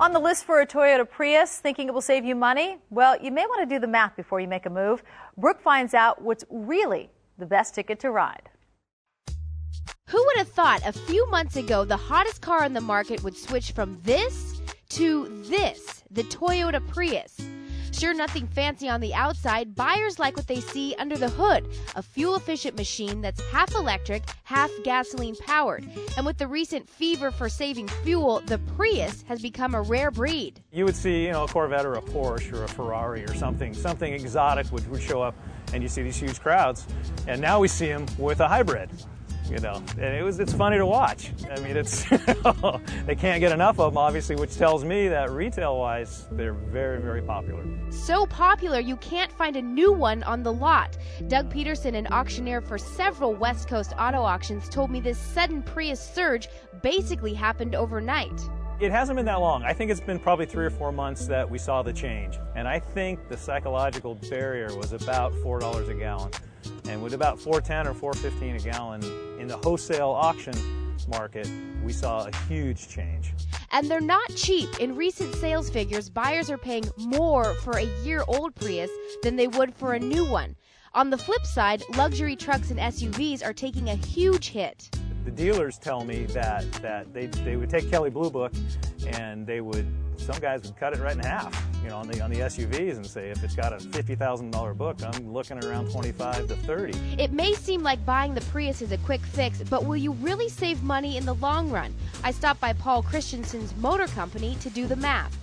On the list for a Toyota Prius, thinking it will save you money? Well, you may want to do the math before you make a move. Brooke finds out what's really the best ticket to ride. Who would have thought a few months ago the hottest car on the market would switch from this to this, the Toyota Prius? Sure, nothing fancy on the outside, buyers like what they see under the hood, a fuel-efficient machine that's half electric, half gasoline-powered. And with the recent fever for saving fuel, the Prius has become a rare breed. You would see, a Corvette or a Porsche or a Ferrari or something exotic would show up, and you see these huge crowds. And now we see them with a hybrid. And it's funny to watch. I mean, it's they can't get enough of them, obviously, which tells me that retail-wise, they're very, very popular. So popular, you can't find a new one on the lot. Doug Peterson, an auctioneer for several West Coast auto auctions, told me this sudden Prius surge basically happened overnight. It hasn't been that long. I think it's been probably 3 or 4 months that we saw the change. And I think the psychological barrier was about $4 a gallon. And with about $4.10 or $4.15 a gallon in the wholesale auction market, we saw a huge change. And they're not cheap. In recent sales figures, buyers are paying more for a year-old Prius than they would for a new one. On the flip side, luxury trucks and SUVs are taking a huge hit. The dealers tell me that they would take Kelley Blue Book and some guys would cut it right in half, on the SUVs and say, if it's got a $50,000 book, I'm looking at around 25 to 30. It may seem like buying the Prius is a quick fix, but will you really save money in the long run? I stopped by Paul Christensen's motor company to do the math.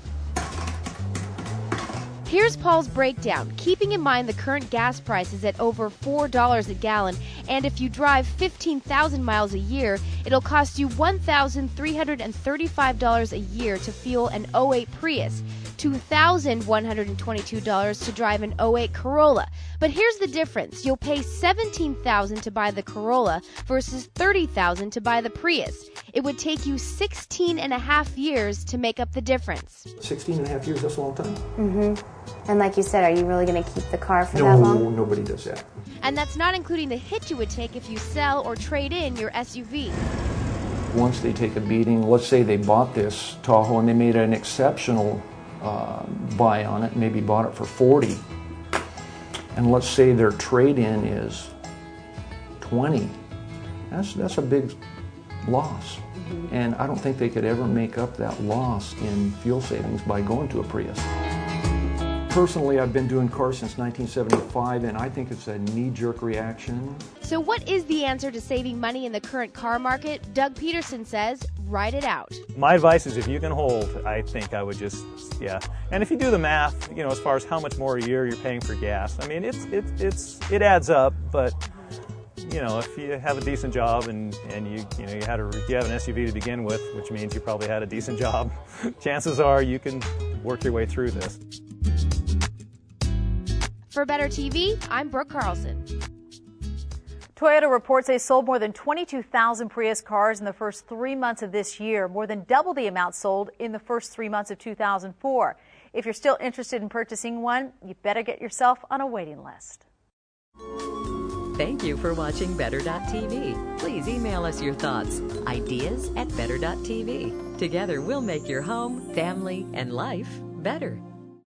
Here's Paul's breakdown, keeping in mind the current gas prices at over $4 a gallon, and if you drive 15,000 miles a year, it'll cost you $1,335 a year to fuel an 08 Prius, $2,122 to drive an 08 Corolla. But here's the difference. You'll pay $17,000 to buy the Corolla versus $30,000 to buy the Prius. It would take you 16 and a half years to make up the difference. 16 and a half years, that's a long time. Mm-hmm. And like you said, are you really going to keep the car for that long? No, nobody does that. And that's not including the hit you would take if you sell or trade in your SUV. Once they take a beating, let's say they bought this Tahoe and they made an exceptional buy on it, maybe bought it for $40, and let's say their trade-in is $20. That's a big loss. Mm-hmm. And I don't think they could ever make up that loss in fuel savings by going to a Prius. Personally, I've been doing cars since 1975, and I think it's a knee-jerk reaction. So what is the answer to saving money in the current car market? Doug Peterson says, write it out. My advice is if you can hold, I think I would just, And if you do the math, as far as how much more a year you're paying for gas, I mean, it adds up, but if you have a decent job and you have an SUV to begin with, which means you probably had a decent job, chances are you can work your way through this. For Better TV, I'm Brooke Carlson. Toyota reports they sold more than 22,000 Prius cars in the first 3 months of this year, more than double the amount sold in the first 3 months of 2004. If you're still interested in purchasing one, you better get yourself on a waiting list. Thank you for watching Better.tv. Please email us your thoughts, ideas at Better.tv. Together we'll make your home, family, and life better.